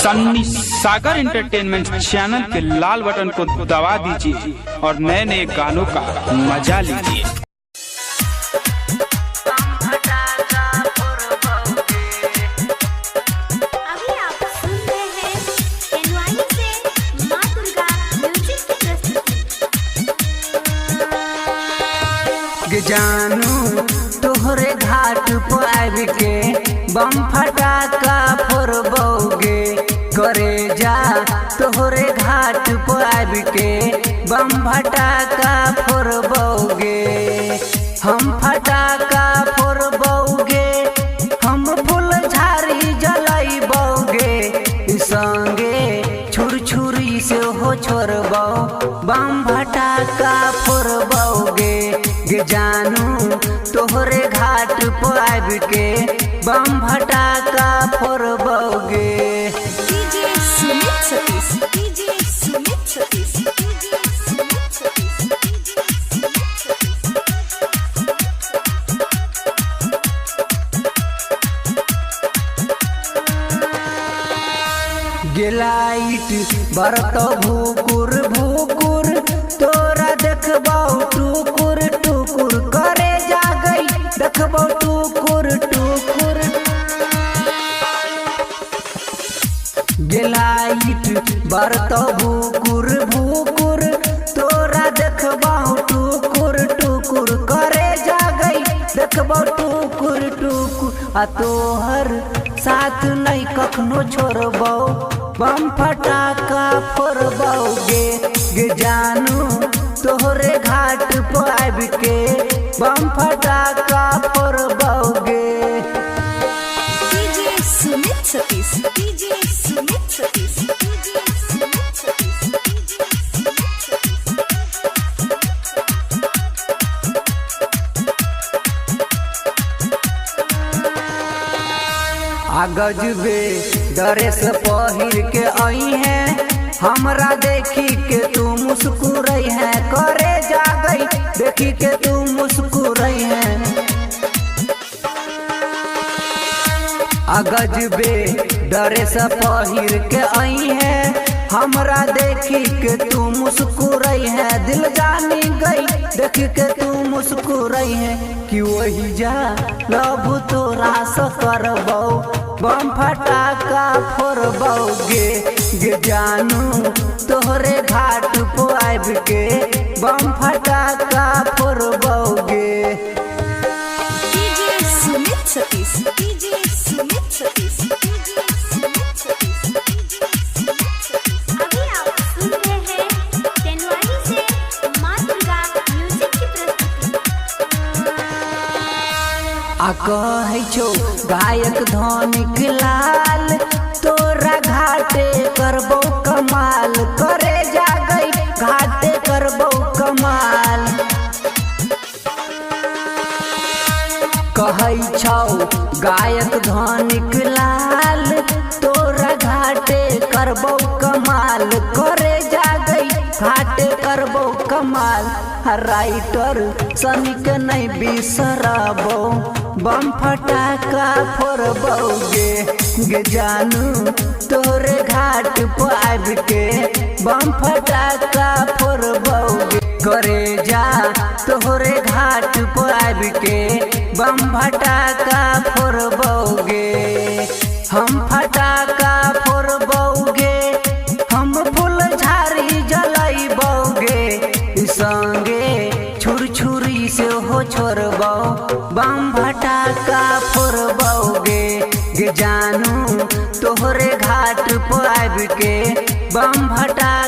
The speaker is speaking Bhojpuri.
सन्नी सागर एंटरटेनमेंट चैनल के लाल बटन को दबा दीजिए और नए नए गानों का मजा लीजिए। जानू तोहरे घाट पर आब के बम फटाका फोड़बोगे करे जा तोहरे घाट पर आब के बम फटाका फोड़बोगे हम फटाका फोड़बोगे हम फूल झाड़ी जलैबोगे संगे छुरछुरी से हो छोड़बो बम फटाका फोड़बोगे जानू तोहरे घाट पर आब के बम फटाका फोड़बोगे। गेलाइट बरत भूकुर भूकुर तोरा देखबो टुकुर टुकुर करे जा गई देखबो टुकुर टुकुर। गेलाइट बरत भूकुर भूकुर तोरा देखबो टुकुर टुकुर करे जा गई देखबो टुकुर टुकुर आ तोहर साथ नहीं कखनो छोड़बो बम फटाका फोड़बोगे जानू तोहरे घाट पर आब के बम फटाका फोड़बोगे। गजबे ड्रेस पहिर के आई है हमरा देखी के तू मुस्कुराई है करे जा गई देखी के तू मुस्कुराई है। गजबे ड्रेस पहिर के आई है हमरा देखी के तू मुस्कुराई है दिल जानी गई देखी के तू मुस्कुराई है कि वही जा लव तोरा से करबो बम फटाका फोड़बोगे जानू तोहरे घाट पर आब के बम फटाका फोड़बोगे। कहे छो गायक धनिक लाल तोरा घाटे करबो कमाल करे जा गई घाटे करबो कमाल। कहे छो गायक धनिक लाल तोरा घाटे करबो कमाल करे जा गई घाटे करबो कमाल। राइटर सनिक नहीं बिसरबो बम फटाका फोड़बोगे जानू तोरे घाट पर आब के बम फटाका फोड़बोगे करे जा तोहरे घाट पर आब के बम फटाका फोड़बोगे हम फटाका फोड़बोगे हम फूल झाड़ी जलैबोगे संगे छुरछुरी से हो छोड़बो बम फटाका फोड़बोगे जानू तोहरे घाट पर आब के बम फटाका